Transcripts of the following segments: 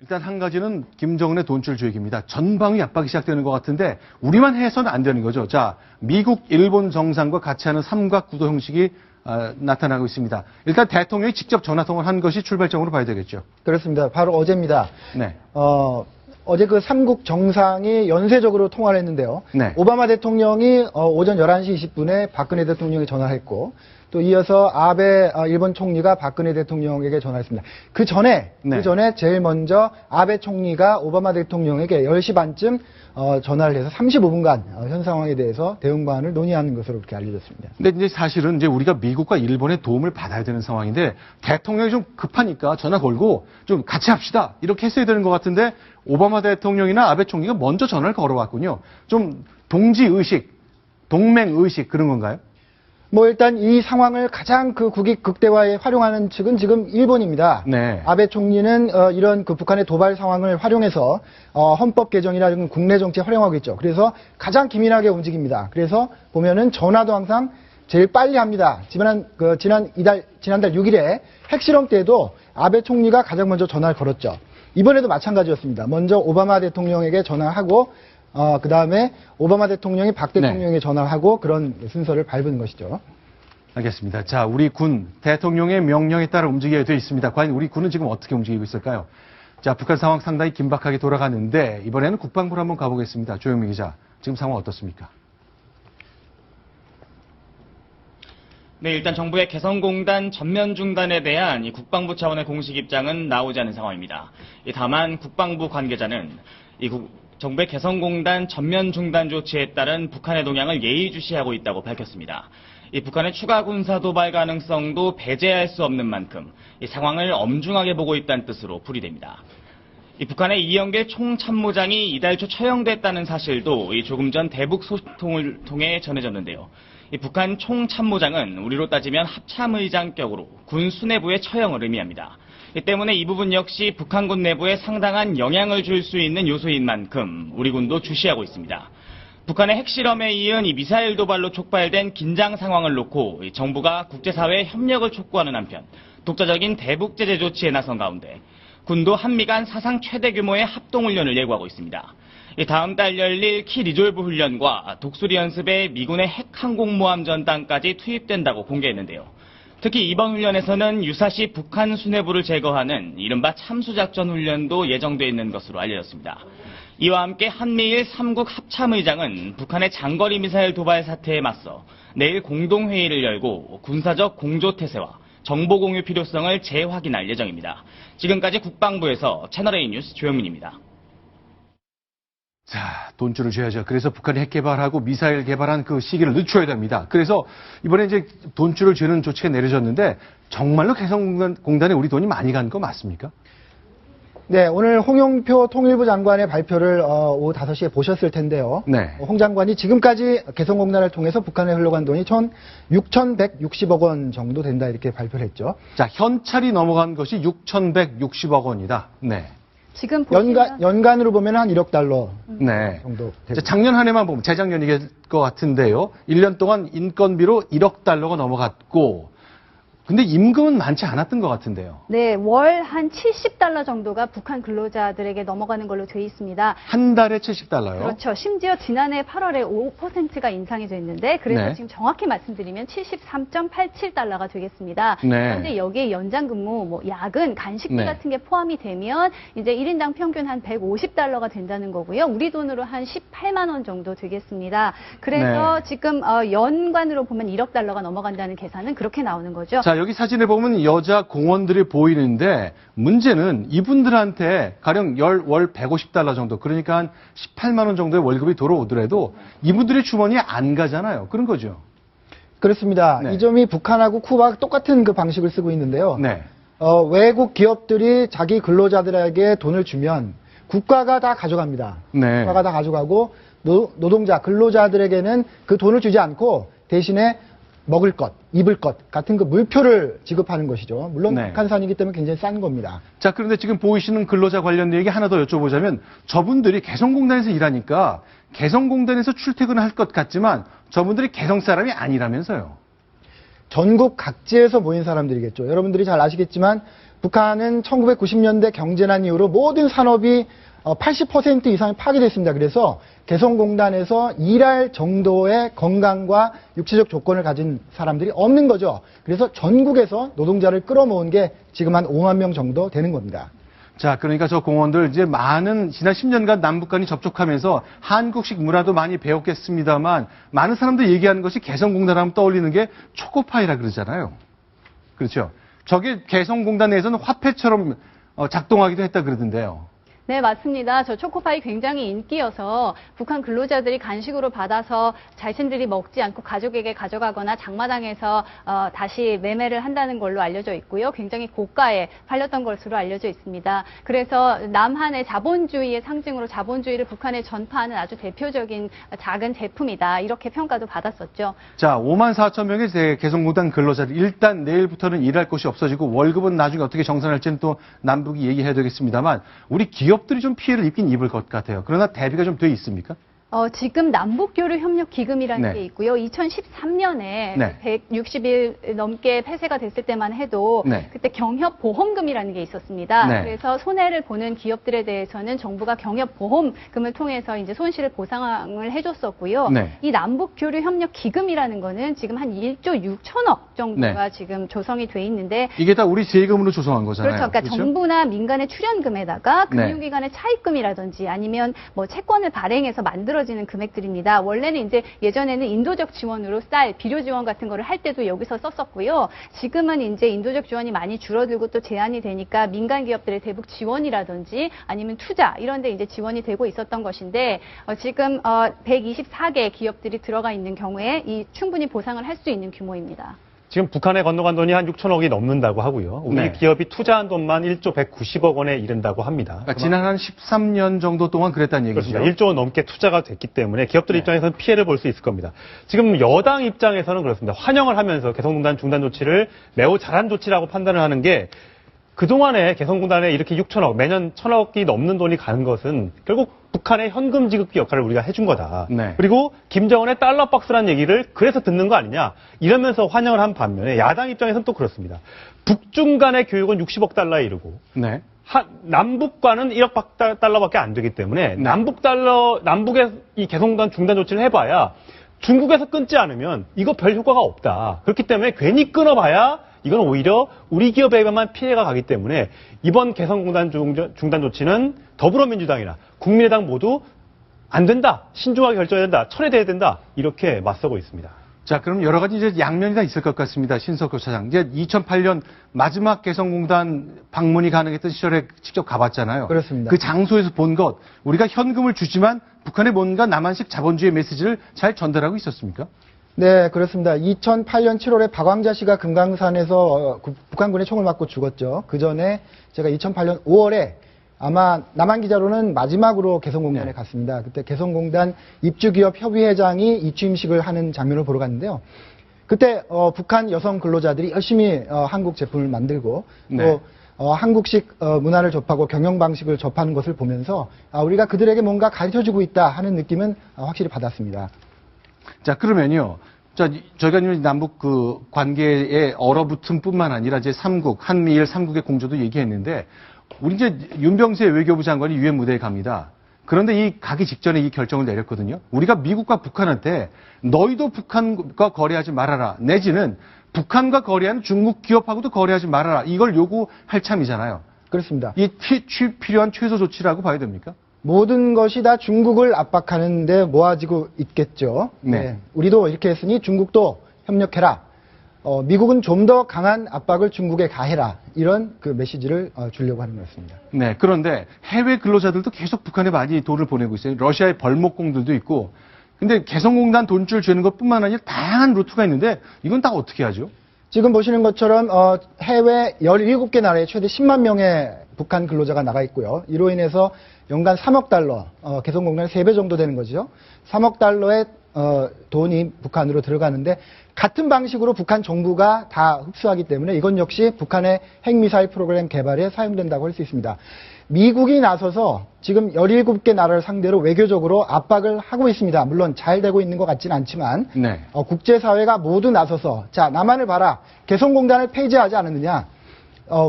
일단 한 가지는 김정은의 돈줄 조직입니다. 전방위 압박이 시작되는 것 같은데 우리만 해서는 안 되는 거죠. 자, 미국, 일본 정상과 같이 하는 삼각구도 형식이 나타나고 있습니다. 일단 대통령이 직접 전화통화를 한 것이 출발점으로 봐야 되겠죠. 그렇습니다. 바로 어제입니다. 네. 어제 그 삼국 정상이 연쇄적으로 통화를 했는데요. 네. 오바마 대통령이 오전 11시 20분에 박근혜 대통령이 전화를 했고 또 이어서 아베 일본 총리가 박근혜 대통령에게 전화했습니다. 그 전에 제일 먼저 아베 총리가 오바마 대통령에게 10시 반쯤 전화를 해서 35분간 현 상황에 대해서 대응 방안을 논의하는 것으로 그렇게 알려졌습니다. 근데 이제 사실은 이제 우리가 미국과 일본의 도움을 받아야 되는 상황인데 대통령이 좀 급하니까 전화 걸고 좀 같이 합시다 이렇게 했어야 되는 것 같은데 오바마 대통령이나 아베 총리가 먼저 전화를 걸어왔군요. 좀 동지의식, 동맹의식 그런 건가요? 일단 이 상황을 가장 그 국익 극대화에 활용하는 측은 지금 일본입니다. 네. 아베 총리는 이런 그 북한의 도발 상황을 활용해서 헌법 개정이라든가 국내 정치에 활용하고 있죠. 그래서 가장 기민하게 움직입니다. 그래서 보면은 전화도 항상 제일 빨리 합니다. 지난달 6일에 핵실험 때도 아베 총리가 가장 먼저 전화를 걸었죠. 이번에도 마찬가지였습니다. 먼저 오바마 대통령에게 전화하고 그 다음에 오바마 대통령이 박 대통령에게 전화하고 그런 순서를 밟은 것이죠. 알겠습니다. 자, 우리 군 대통령의 명령에 따라 움직여야 돼 있습니다. 과연 우리 군은 지금 어떻게 움직이고 있을까요? 자, 북한 상황 상당히 긴박하게 돌아가는데 이번에는 국방부로 한번 가보겠습니다. 조영민 기자, 지금 상황 어떻습니까? 네, 일단 정부의 개성공단 전면 중단에 대한 이 국방부 차원의 공식 입장은 나오지 않은 상황입니다. 다만 국방부 관계자는 정부의 개성공단 전면 중단 조치에 따른 북한의 동향을 예의주시하고 있다고 밝혔습니다. 북한의 추가 군사 도발 가능성도 배제할 수 없는 만큼 이 상황을 엄중하게 보고 있다는 뜻으로 풀이됩니다. 북한의 이영길 총참모장이 이달 초 처형됐다는 사실도 조금 전 대북 소통을 통해 전해졌는데요. 북한 총참모장은 우리로 따지면 합참의장격으로 군 수뇌부의 처형을 의미합니다. 때문에 이 부분 역시 북한군 내부에 상당한 영향을 줄 수 있는 요소인 만큼 우리 군도 주시하고 있습니다. 북한의 핵실험에 이은 이 미사일 도발로 촉발된 긴장 상황을 놓고 정부가 국제사회의 협력을 촉구하는 한편 독자적인 대북 제재 조치에 나선 가운데 군도 한미 간 사상 최대 규모의 합동훈련을 예고하고 있습니다. 다음 달 열릴 키 리졸브 훈련과 독수리 연습에 미군의 핵 항공모함 전단까지 투입된다고 공개했는데요. 특히 이번 훈련에서는 유사시 북한 수뇌부를 제거하는 이른바 참수작전 훈련도 예정돼 있는 것으로 알려졌습니다. 이와 함께 한미일 3국 합참의장은 북한의 장거리 미사일 도발 사태에 맞서 내일 공동회의를 열고 군사적 공조태세와 정보 공유 필요성을 재확인할 예정입니다. 지금까지 국방부에서 채널A 뉴스 조영민입니다. 자, 돈줄을 줘야죠. 그래서 북한이 핵 개발하고 미사일 개발한 그 시기를 늦춰야 됩니다. 그래서 이번에 이제 돈줄을 쥐는 조치가 내려졌는데 정말로 개성공단에 우리 돈이 많이 간 거 맞습니까? 네, 오늘 홍영표 통일부 장관의 발표를 오후 5시에 보셨을 텐데요. 네. 홍 장관이 지금까지 개성공단을 통해서 북한에 흘러간 돈이 6,160억 원 정도 된다 이렇게 발표를 했죠. 자, 현찰이 넘어간 것이 6,160억 원이다. 네. 지금 보시면 연간으로 보면 한 1억 달러 네. 정도 자, 작년 한 해만 보면 재작년일 것 같은데요. 1년 동안 인건비로 1억 달러가 넘어갔고 근데 임금은 많지 않았던 것 같은데요. 네, 월 한 70달러 정도가 북한 근로자들에게 넘어가는 걸로 돼 있습니다. 한 달에 70달러요? 그렇죠. 심지어 지난해 8월에 5%가 인상이 됐는데 그래서 네. 지금 정확히 말씀드리면 73.87달러가 되겠습니다. 네. 그런데 여기에 연장 근무, 야근, 간식비 네. 같은 게 포함이 되면 이제 1인당 평균 한 150달러가 된다는 거고요. 우리 돈으로 한 18만 원 정도 되겠습니다. 그래서 네. 지금 연간으로 보면 1억 달러가 넘어간다는 계산은 그렇게 나오는 거죠. 자, 여기 사진에 보면 여자 공원들이 보이는데 문제는 이분들한테 가령 월 150달러 정도 그러니까 한 18만 원 정도의 월급이 들어오더라도 이분들의 주머니에 안 가잖아요. 그런 거죠. 그렇습니다. 네. 이 점이 북한하고 쿠바가 똑같은 그 방식을 쓰고 있는데요. 네. 외국 기업들이 자기 근로자들에게 돈을 주면 국가가 다 가져갑니다. 네. 국가가 다 가져가고 노동자, 근로자들에게는 그 돈을 주지 않고 대신에 먹을 것, 입을 것 같은 그 물표를 지급하는 것이죠. 물론 네. 북한산이기 때문에 굉장히 싼 겁니다. 자, 그런데 지금 보이시는 근로자 관련 얘기 하나 더 여쭤보자면 저분들이 개성공단에서 일하니까 개성공단에서 출퇴근을 할 것 같지만 저분들이 개성 사람이 아니라면서요. 전국 각지에서 모인 사람들이겠죠. 여러분들이 잘 아시겠지만 북한은 1990년대 경제난 이후로 모든 산업이 80% 이상이 파괴됐습니다. 그래서 개성공단에서 일할 정도의 건강과 육체적 조건을 가진 사람들이 없는 거죠. 그래서 전국에서 노동자를 끌어모은 게 지금 한 5만 명 정도 되는 겁니다. 자, 그러니까 저 공원들 이제 많은 지난 10년간 남북 간이 접촉하면서 한국식 문화도 많이 배웠겠습니다만 많은 사람들이 얘기하는 것이 개성공단 하면 떠올리는 게 초코파이라 그러잖아요. 그렇죠. 저게 개성공단 내에서는 화폐처럼 작동하기도 했다 그러던데요. 네, 맞습니다. 저 초코파이 굉장히 인기여서 북한 근로자들이 간식으로 받아서 자신들이 먹지 않고 가족에게 가져가거나 장마당에서 다시 매매를 한다는 걸로 알려져 있고요. 굉장히 고가에 팔렸던 것으로 알려져 있습니다. 그래서 남한의 자본주의의 상징으로 자본주의를 북한에 전파하는 아주 대표적인 작은 제품이다. 이렇게 평가도 받았었죠. 자, 5만 4천 명의 개성공단 근로자들 일단 내일부터는 일할 곳이 없어지고 월급은 나중에 어떻게 정산할지는 또 남북이 얘기해야 되겠습니다만 우리 기업들이 좀 피해를 입긴 입을 것 같아요. 그러나 대비가 좀 돼 있습니까? 지금 남북교류협력기금이라는 네. 게 있고요. 2013년에 네. 160일 넘게 폐쇄가 됐을 때만 해도 네. 그때 경협보험금이라는 게 있었습니다. 네. 그래서 손해를 보는 기업들에 대해서는 정부가 경협보험금을 통해서 이제 손실을 보상을 해줬었고요. 네. 이 남북교류협력기금이라는 거는 지금 한 1조 6천억 정도가 지금 조성이 돼 있는데 이게 다 우리 세금으로 조성한 거잖아요. 그렇죠. 그러니까 정부나 민간의 출연금에다가 네. 금융기관의 차입금이라든지 아니면 뭐 채권을 발행해서 만들어지는 금액들입니다. 원래는 이제 예전에는 인도적 지원으로 쌀, 비료 지원 같은 거를 할 때도 여기서 썼었고요. 지금은 이제 인도적 지원이 많이 줄어들고 또 제한이 되니까 민간 기업들의 대북 지원이라든지 아니면 투자 이런 데 이제 지원이 되고 있었던 것인데 지금 124개 기업들이 들어가 있는 경우에 이 충분히 보상을 할 수 있는 규모입니다. 지금 북한에 건너간 돈이 한 6천억이 넘는다고 하고요. 우리 네. 기업이 투자한 돈만 1조 190억 원에 이른다고 합니다. 그러니까 지난 한 13년 정도 동안 그랬다는 얘기죠. 그렇습니다. 1조 원 넘게 투자가 됐기 때문에 기업들 네. 입장에서는 피해를 볼 수 있을 겁니다. 지금 여당 입장에서는 그렇습니다. 환영을 하면서 개성공단 중단 조치를 매우 잘한 조치라고 판단을 하는 게 그동안에 개성공단에 이렇게 6천억, 매년 1,000억이 넘는 돈이 가는 것은 결국 북한의 현금 지급기 역할을 우리가 해준 거다. 네. 그리고 김정은의 달러 박스라는 얘기를 그래서 듣는 거 아니냐. 이러면서 환영을 한 반면에 야당 입장에서는 또 그렇습니다. 북중 간의 교육은 60억 달러에 이르고 네. 남북과는 1억 달러밖에 안 되기 때문에 남북의 이 개성공단 중단 조치를 해봐야 중국에서 끊지 않으면 이거 별 효과가 없다. 그렇기 때문에 괜히 끊어봐야 이건 오히려 우리 기업에게만 피해가 가기 때문에 이번 개성공단 중단 조치는 더불어민주당이나 국민의당 모두 안 된다. 신중하게 결정해야 된다. 철회돼야 된다. 이렇게 맞서고 있습니다. 자, 그럼 여러 가지 이제 양면이 다 있을 것 같습니다. 신석호 차장. 이제 2008년 마지막 개성공단 방문이 가능했던 시절에 직접 가봤잖아요. 그렇습니다. 그 장소에서 본 것, 우리가 현금을 주지만 북한에 뭔가 남한식 자본주의 메시지를 잘 전달하고 있었습니까? 네, 그렇습니다. 2008년 7월에 박왕자 씨가 금강산에서 북한군의 총을 맞고 죽었죠. 그 전에 제가 2008년 5월에 아마 남한 기자로는 마지막으로 개성공단에 네. 갔습니다. 그때 개성공단 입주기업 협의회장이 입주임식을 하는 장면을 보러 갔는데요. 그때 북한 여성 근로자들이 열심히 한국 제품을 만들고 네. 또 한국식 문화를 접하고 경영 방식을 접하는 것을 보면서 우리가 그들에게 뭔가 가르쳐주고 있다 하는 느낌은 확실히 받았습니다. 자, 그러면요. 자, 저희가 남북 그 관계의 얼어붙음뿐만 아니라 이제 한미일 3국의 공조도 얘기했는데 우리 이제 윤병세 외교부 장관이 유엔 무대에 갑니다. 그런데 이 가기 직전에 이 결정을 내렸거든요. 우리가 미국과 북한한테 너희도 북한과 거래하지 말아라. 내지는 북한과 거래하는 중국 기업하고도 거래하지 말아라. 이걸 요구할 참이잖아요. 그렇습니다. 이 필요한 최소 조치라고 봐야 됩니까? 모든 것이 다 중국을 압박하는데 모아지고 있겠죠. 네. 우리도 이렇게 했으니 중국도 협력해라. 미국은 좀 더 강한 압박을 중국에 가해라. 이런 그 메시지를 주려고 하는 것입니다. 네. 그런데 해외 근로자들도 계속 북한에 많이 돈을 보내고 있어요. 러시아의 벌목공들도 있고. 근데 개성공단 돈줄 주는 것뿐만 아니라 다양한 루트가 있는데 이건 다 어떻게 하죠? 지금 보시는 것처럼 해외 17개 나라에 최대 10만 명의 북한 근로자가 나가 있고요. 이로 인해서 연간 3억 달러, 개성공단의 3배 정도 되는 거죠. 3억 달러의 돈이 북한으로 들어가는데 같은 방식으로 북한 정부가 다 흡수하기 때문에 이건 역시 북한의 핵미사일 프로그램 개발에 사용된다고 할 수 있습니다. 미국이 나서서 지금 17개 나라를 상대로 외교적으로 압박을 하고 있습니다. 물론 잘 되고 있는 것 같지는 않지만 네. 국제사회가 모두 나서서 자 남한을 봐라. 개성공단을 폐지하지 않았느냐.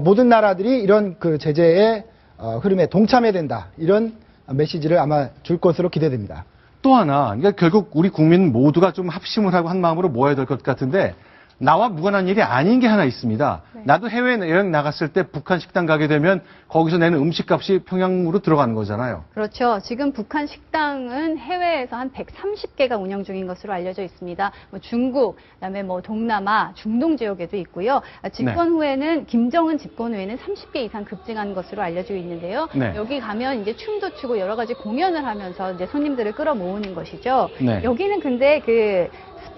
모든 나라들이 이런 그 제재의 흐름에 동참해야 된다. 이런 메시지를 아마 줄 것으로 기대됩니다. 또 하나, 그러니까 결국 우리 국민 모두가 좀 합심을 하고 한 마음으로 모여야 될 것 같은데 나와 무관한 일이 아닌 게 하나 있습니다. 네. 나도 해외 여행 나갔을 때 북한 식당 가게 되면 거기서 내는 음식값이 평양으로 들어가는 거잖아요. 그렇죠. 지금 북한 식당은 해외에서 한 130개가 운영 중인 것으로 알려져 있습니다. 뭐 중국, 그다음에 뭐 동남아, 중동 지역에도 있고요. 집권 후에는 김정은 집권 후에는 30개 이상 급증한 것으로 알려져 있는데요. 네. 여기 가면 이제 춤도 추고 여러 가지 공연을 하면서 이제 손님들을 끌어모으는 것이죠. 네. 여기는 근데 그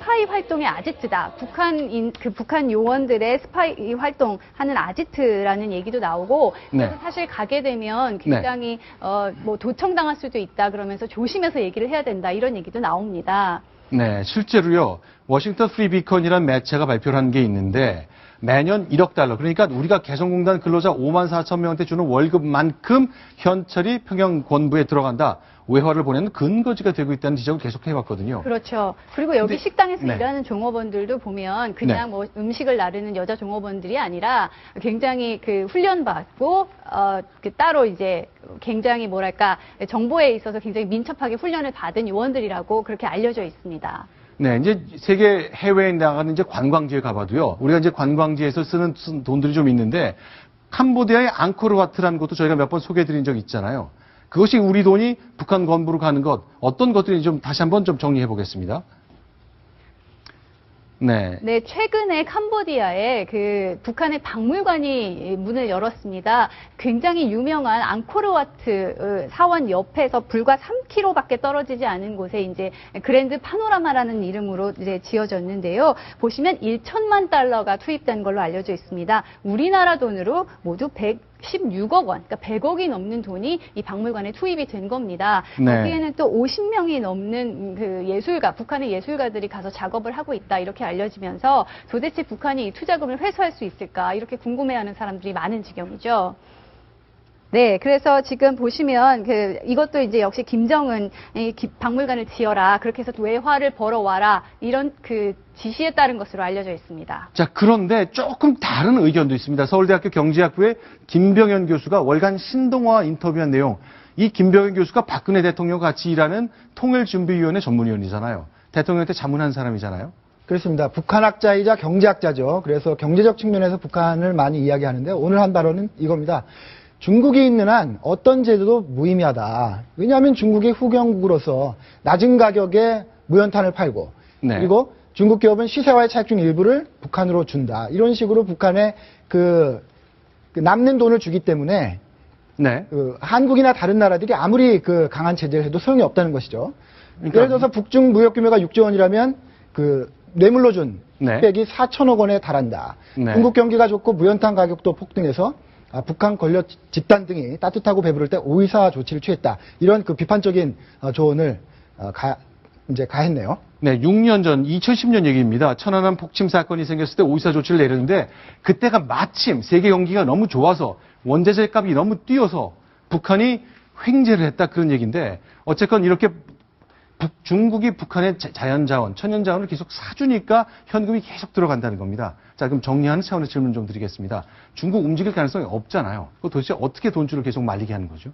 스파이 활동의 아지트다. 북한 요원들의 스파이 활동하는 아지트라는 얘기도 나오고, 네. 그래서 사실 가게 되면 굉장히 뭐 도청당할 수도 있다. 그러면서 조심해서 얘기를 해야 된다. 이런 얘기도 나옵니다. 네, 실제로요. 워싱턴 프리 비컨이라는 매체가 발표를 한 게 있는데 매년 1억 달러, 그러니까 우리가 개성공단 근로자 5만 4천 명한테 주는 월급만큼 현찰이 평양 권부에 들어간다. 외화를 보내는 근거지가 되고 있다는 지적을 계속 해왔거든요. 그렇죠. 그리고 여기 근데- 식당에서 네. 일하는 종업원들도 보면 그냥 뭐 음식을 나르는 여자 종업원들이 아니라 굉장히 그 훈련받고 그 따로 이제 굉장히 뭐랄까 정보에 있어서 굉장히 민첩하게 훈련을 받은 요원들이라고 그렇게 알려져 있습니다. 네, 이제 세계 해외에 나가는 이제 관광지에 가봐도요. 우리가 이제 관광지에서 쓰는 돈들이 좀 있는데 캄보디아의 앙코르와트라는 것도 저희가 몇 번 소개해드린 적 있잖아요. 그것이 우리 돈이 북한 건부로 가는 것, 어떤 것들이 좀 다시 한번 좀 정리해 보겠습니다. 네. 네, 최근에 캄보디아에 그 북한의 박물관이 문을 열었습니다. 굉장히 유명한 앙코르와트 사원 옆에서 불과 3km밖에 떨어지지 않은 곳에 이제 그랜드 파노라마라는 이름으로 이제 지어졌는데요. 보시면 1천만 달러가 투입된 걸로 알려져 있습니다. 우리나라 돈으로 모두 116억 원, 그러니까 100억이 넘는 돈이 이 박물관에 투입이 된 겁니다. 네. 여기에는 또 50명이 넘는 그 예술가, 북한의 예술가들이 가서 작업을 하고 있다 이렇게 알려지면서 도대체 북한이 이 투자금을 회수할 수 있을까 이렇게 궁금해하는 사람들이 많은 지경이죠. 네, 그래서 지금 보시면 이것도 이제 역시 김정은이 박물관을 지어라, 그렇게 해서 외화를 벌어와라 이런 그 지시에 따른 것으로 알려져 있습니다. 자, 그런데 조금 다른 의견도 있습니다. 서울대학교 경제학부의 김병현 교수가 월간 신동아와 인터뷰한 내용. 이 김병현 교수가 박근혜 대통령과 같이 일하는 통일준비위원회 전문위원이잖아요. 대통령한테 자문한 사람이잖아요. 그렇습니다. 북한학자이자 경제학자죠. 그래서 경제적 측면에서 북한을 많이 이야기하는데 오늘 한 발언은 이겁니다. 중국이 있는 한 어떤 제도도 무의미하다. 왜냐하면 중국이 후경국으로서 낮은 가격에 무연탄을 팔고 네. 그리고 중국 기업은 시세와의 차익 중 일부를 북한으로 준다. 이런 식으로 북한에 그 남는 돈을 주기 때문에 네. 한국이나 다른 나라들이 아무리 그 강한 제재를 해도 소용이 없다는 것이죠. 그러니까- 예를 들어서 북중 무역 규모가 6조 원이라면 그 뇌물로 준 네. 흑백이 4천억 원에 달한다. 네. 중국 경기가 좋고 무연탄 가격도 폭등해서 북한 권력 집단 등이 따뜻하고 배부를 때 오이사 조치를 취했다. 이런 그 비판적인 조언을 이제 가했네요. 네, 6년 전 2010년 얘기입니다. 천안함 폭침 사건이 생겼을 때 오이사 조치를 내렸는데 그때가 마침 세계 경기가 너무 좋아서 원자재 값이 너무 뛰어서 북한이 횡재를 했다 그런 얘기인데 어쨌건 이렇게 중국이 북한의 자연자원, 천연자원을 계속 사주니까 현금이 계속 들어간다는 겁니다. 자, 그럼 정리하는 차원의 질문 좀 드리겠습니다. 중국 움직일 가능성이 없잖아요. 그 도대체 어떻게 돈줄을 계속 말리게 하는 거죠?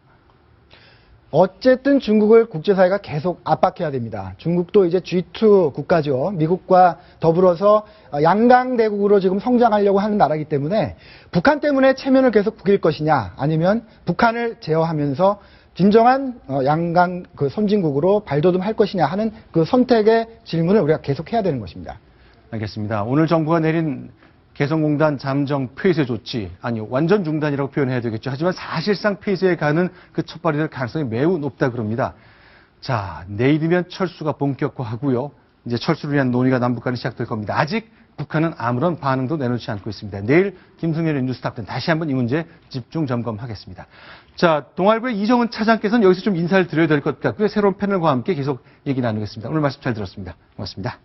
어쨌든 중국을 국제사회가 계속 압박해야 됩니다. 중국도 이제 G2 국가죠. 미국과 더불어서 양강대국으로 지금 성장하려고 하는 나라이기 때문에 북한 때문에 체면을 계속 구길 것이냐 아니면 북한을 제어하면서 진정한 양강 그 선진국으로 발돋움할 것이냐 하는 그 선택의 질문을 우리가 계속 해야 되는 것입니다. 알겠습니다. 오늘 정부가 내린 개성공단 잠정 폐쇄 조치, 아니 완전 중단이라고 표현해야 되겠죠. 하지만 사실상 폐쇄에 가는 그 첫발이 될 가능성이 매우 높다 그럽니다. 자, 내일이면 철수가 본격화하고요. 이제 철수를 위한 논의가 남북 간에 시작될 겁니다. 아직 북한은 아무런 반응도 내놓지 않고 있습니다. 내일 김승현의 뉴스탑10 다시 한번 이 문제 집중 점검하겠습니다. 자, 동아일보의 이정은 차장께서는 여기서 좀 인사를 드려야 될 것 같고요. 새로운 패널과 함께 계속 얘기 나누겠습니다. 오늘 말씀 잘 들었습니다. 고맙습니다.